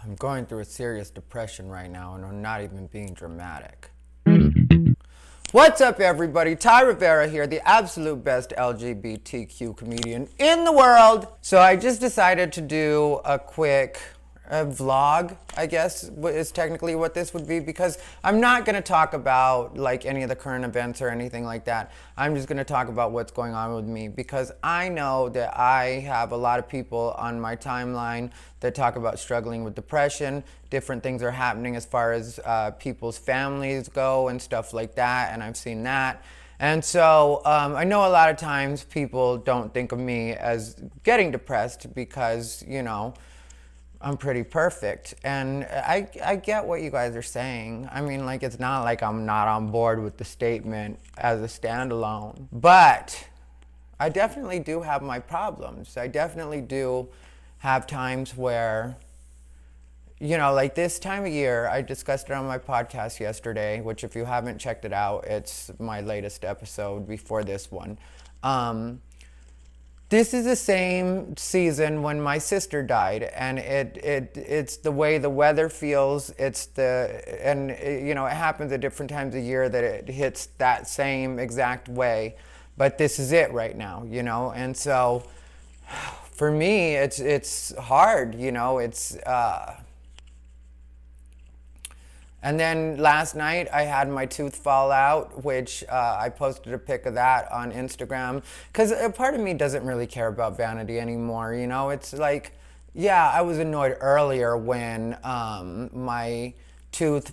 I'm going through a serious depression right now, and I'm not even being dramatic. What's up, everybody? Rivera here, the absolute best LGBTQ comedian in the world. So I just decided to do a quick vlog, I guess, is technically what this would be, because I'm not going to talk about like any of the current events or anything like that. I'm just going to talk about what's going on with me, because I know that I have a lot of people on my timeline that talk about struggling with depression. Different things are happening as far as people's families go and stuff like that, and I've seen that. And so I know a lot of times people don't think of me as getting depressed because, you know, I'm pretty perfect. And I get what you guys are saying. I mean, like, it's not like I'm not on board with the statement as a standalone. But I definitely do have my problems. I definitely do have times where, you know, like this time of year, I discussed it on my podcast yesterday, which if you haven't checked it out, it's my latest episode before this one. This is the same season when my sister died, and it's the way the weather feels. You know, it happens at different times of year that it hits that same exact way, but this is it right now, you know. And so, for me, it's hard, you know. And then last night I had my tooth fall out, which I posted a pic of that on Instagram, because a part of me doesn't really care about vanity anymore. You know, it's like, yeah, I was annoyed earlier when my tooth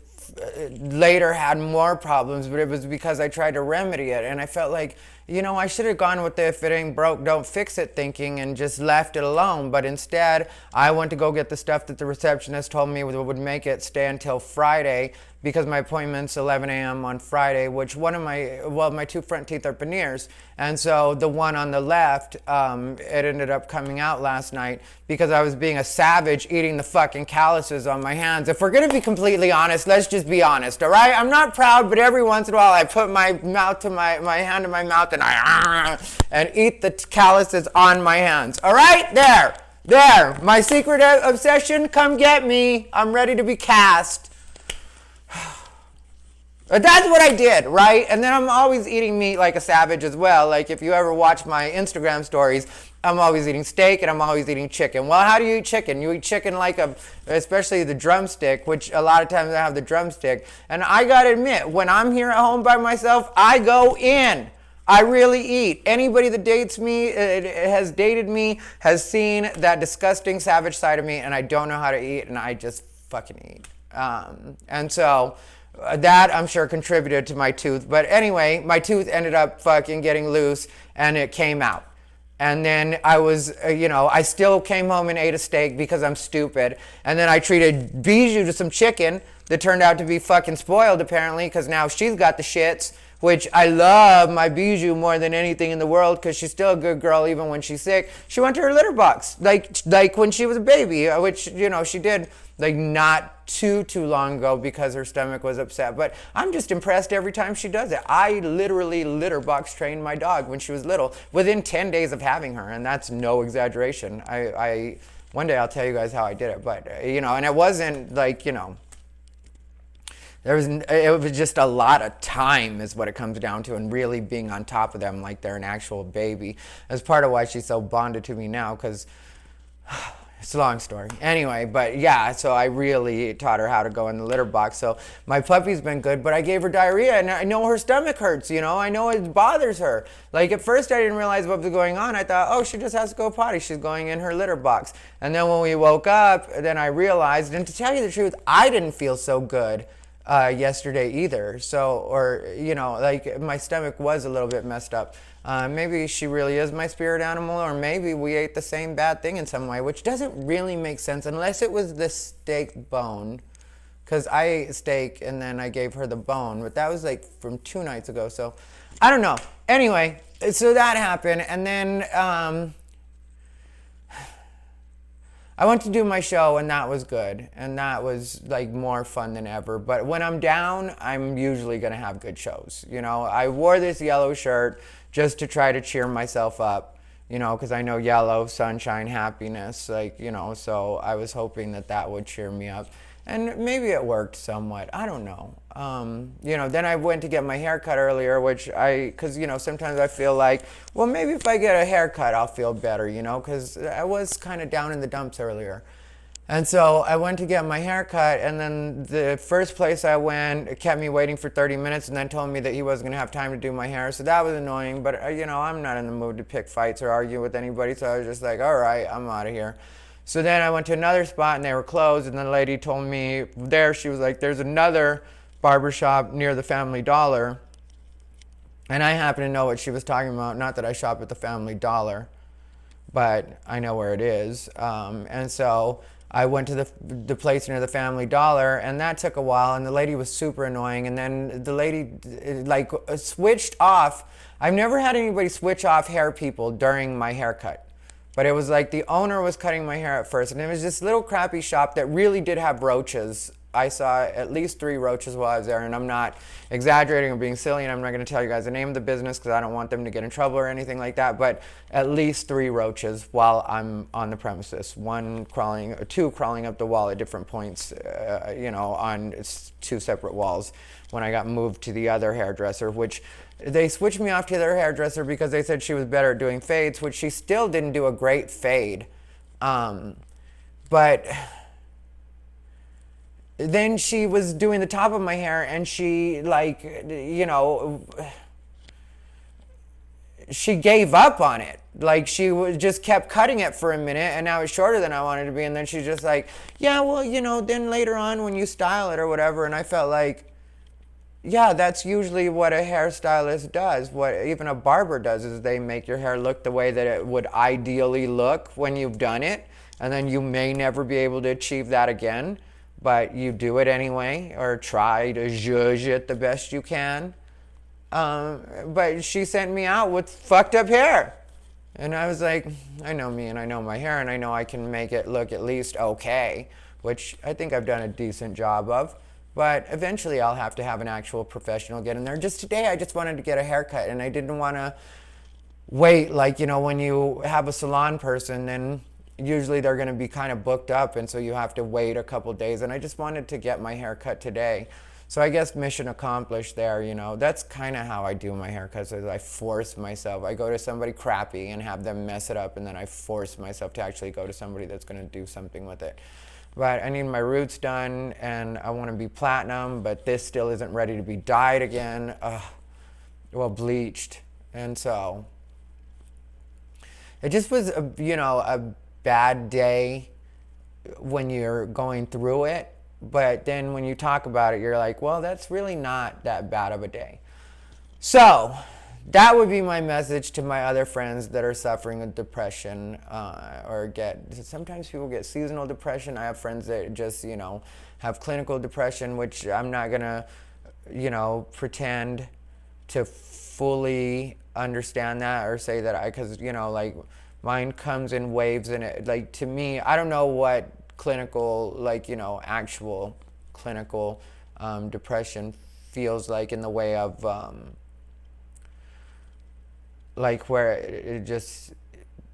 later had more problems, but it was because I tried to remedy it, and I felt like, you know, I should have gone with the if it ain't broke, don't fix it thinking and just left it alone. But instead, I went to go get the stuff that the receptionist told me would make it stay until Friday, because my appointment's 11 a.m. on Friday, which my two front teeth are veneers. And so the one on the left, it ended up coming out last night because I was being a savage eating the fucking calluses on my hands. If we're gonna be completely honest, let's just be honest, all right? I'm not proud, but every once in a while I put my mouth to my hand to my mouth and eat the calluses on my hands. All right, there. My secret obsession, come get me. I'm ready to be cast. But that's what I did, right? And then I'm always eating meat like a savage as well. Like, if you ever watch my Instagram stories, I'm always eating steak and I'm always eating chicken. Well, how do you eat chicken? You eat chicken especially the drumstick, which a lot of times I have the drumstick. And I gotta admit, when I'm here at home by myself, I go in. I really eat. Anybody that dates me, has dated me, has seen that disgusting savage side of me, and I don't know how to eat, and I just fucking eat. And so that, I'm sure, contributed to my tooth. But anyway, my tooth ended up fucking getting loose, and it came out. And then I was, I still came home and ate a steak because I'm stupid. And then I treated Bijou to some chicken that turned out to be fucking spoiled, apparently, because now she's got the shits, which I love my Bijou more than anything in the world, because she's still a good girl even when she's sick. She went to her litter box, like when she was a baby, which, you know, she did like not too long ago because her stomach was upset. But I'm just impressed every time she does it. I literally litter box trained my dog when she was little within 10 days of having her, and that's no exaggeration. I one day I'll tell you guys how I did it, but you know, and it wasn't like, you know, it was just a lot of time is what it comes down to, and really being on top of them like they're an actual baby. That's part of why she's so bonded to me now, because it's a long story. Anyway, but yeah, so I really taught her how to go in the litter box. So my puppy's been good, but I gave her diarrhea, and I know her stomach hurts, you know? I know it bothers her. Like, at first I didn't realize what was going on. I thought, oh, she just has to go potty. She's going in her litter box. And then when we woke up, then I realized, and to tell you the truth, I didn't feel so good yesterday either. So, or, you know, like, my stomach was a little bit messed up. Maybe she really is my spirit animal, or maybe we ate the same bad thing in some way, which doesn't really make sense unless it was the steak bone, because I ate steak and then I gave her the bone, but that was like from 2 nights ago, so I don't know. Anyway, so that happened, and then I went to do my show, and that was good, and that was like more fun than ever. But when I'm down, I'm usually gonna have good shows. You know, I wore this yellow shirt just to try to cheer myself up, because I know yellow, sunshine, happiness, so I was hoping that that would cheer me up. And maybe it worked somewhat. I don't know. Then I went to get my hair cut earlier, because, sometimes I feel like, well, maybe if I get a haircut, I'll feel better, because I was kind of down in the dumps earlier. And so I went to get my hair cut, and then the first place I went kept me waiting for 30 minutes and then told me that he wasn't going to have time to do my hair. So that was annoying, but, I'm not in the mood to pick fights or argue with anybody, so I was just like, all right, I'm out of here. So then I went to another spot, and they were closed, and the lady told me she was like, there's another barbershop near the Family Dollar. And I happen to know what she was talking about. Not that I shop at the Family Dollar, but I know where it is. And so I went to the place near the Family Dollar, and that took a while, and the lady was super annoying. And then the lady switched off. I've never had anybody switch off hair people during my haircut. But it was like the owner was cutting my hair at first, and it was this little crappy shop that really did have roaches. I saw at least 3 roaches while I was there, and I'm not exaggerating or being silly, and I'm not going to tell you guys the name of the business because I don't want them to get in trouble or anything like that, but at least 3 roaches while I'm on the premises. 2 crawling up the wall at different points, on 2 separate walls when I got moved to the other hairdresser, which they switched me off to their hairdresser because they said she was better at doing fades, which she still didn't do a great fade. But then she was doing the top of my hair, and she she gave up on it. She just kept cutting it for a minute, and now it's shorter than I wanted it to be. And then she's just like, yeah, well, then later on when you style it or whatever. And I felt like, yeah, that's usually what a hairstylist does. What even a barber does is they make your hair look the way that it would ideally look when you've done it. And then you may never be able to achieve that again, but you do it anyway, or try to zhuzh it the best you can. But she sent me out with fucked up hair. And I was like, I know me and I know my hair, and I know I can make it look at least okay, which I think I've done a decent job of. But eventually I'll have to have an actual professional get in there. Just today I just wanted to get a haircut, and I didn't want to wait. When you have a salon person, then usually they're going to be kind of booked up, and so you have to wait a couple days. And I just wanted to get my hair cut today. So I guess mission accomplished there, That's kind of how I do my haircuts, is I force myself. I go to somebody crappy and have them mess it up, and then I force myself to actually go to somebody that's going to do something with it. But I need my roots done, and I want to be platinum, but this still isn't ready to be dyed again. Bleached. And so it just was, a bad day when you're going through it. But then when you talk about it, you're like, well, that's really not that bad of a day. So that would be my message to my other friends that are suffering with depression, sometimes people get seasonal depression. I have friends that just, have clinical depression, which I'm not going to, pretend to fully understand that or say that because, mine comes in waves, and it, to me, I don't know what clinical, actual clinical depression feels like in the way of, where it just,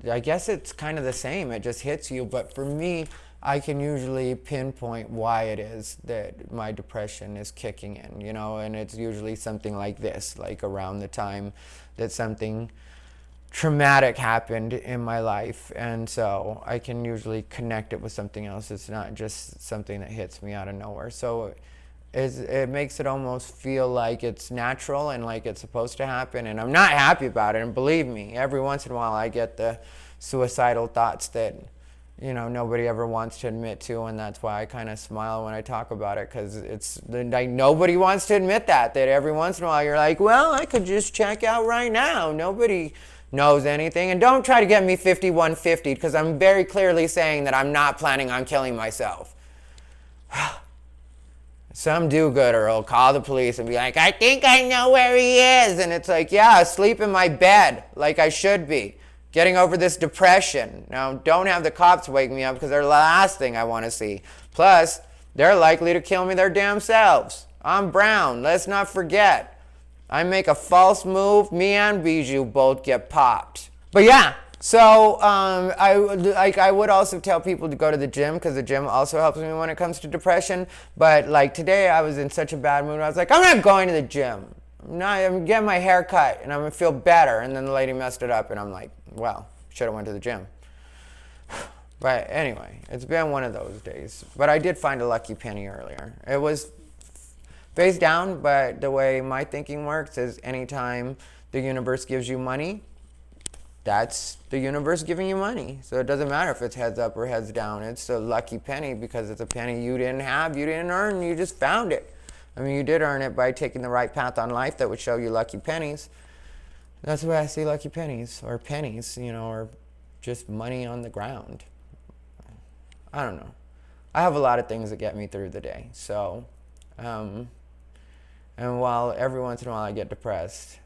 I guess it's kind of the same. It just hits you. But for me, I can usually pinpoint why it is that my depression is kicking in, and it's usually something like this, around the time that something traumatic happened in my life. And so I can usually connect it with something else. It's not just something that hits me out of nowhere. So it makes it almost feel like it's natural and like it's supposed to happen. And I'm not happy about it. And believe me, every once in a while I get the suicidal thoughts that, nobody ever wants to admit to. And that's why I kind of smile when I talk about it, because it's like nobody wants to admit that every once in a while you're like, well, I could just check out right now. Nobody knows anything. And don't try to get me 5150, because I'm very clearly saying that I'm not planning on killing myself. Some do-gooder will call the police and be like, I think I know where he is. And it's like, yeah, asleep in my bed like I should be, getting over this depression. Now, don't have the cops wake me up, because they're the last thing I want to see. Plus, they're likely to kill me their damn selves. I'm brown. Let's not forget. I make a false move, me and Bijou both get popped. But yeah, So I would also tell people to go to the gym because the gym also helps me when it comes to depression. But like today, I was in such a bad mood. I was like, I'm not going to the gym. I'm getting my hair cut and I'm gonna feel better. And then the lady messed it up, and I'm like, well, should have went to the gym. But anyway, it's been one of those days. But I did find a lucky penny earlier. It was face down, but the way my thinking works is anytime the universe gives you money, that's the universe giving you money. So it doesn't matter if it's heads up or heads down. It's a lucky penny because it's a penny you didn't have, you didn't earn, you just found it. I mean, you did earn it by taking the right path on life that would show you lucky pennies. That's the way I see lucky pennies, or pennies, or just money on the ground. I don't know. I have a lot of things that get me through the day. So, and while every once in a while I get depressed,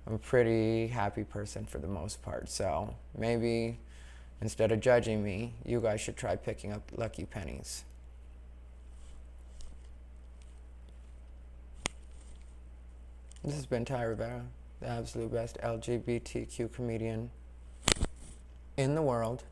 I'm a pretty happy person for the most part. So maybe instead of judging me, you guys should try picking up lucky pennies. This has been Ty Rivera, the absolute best LGBTQ comedian in the world.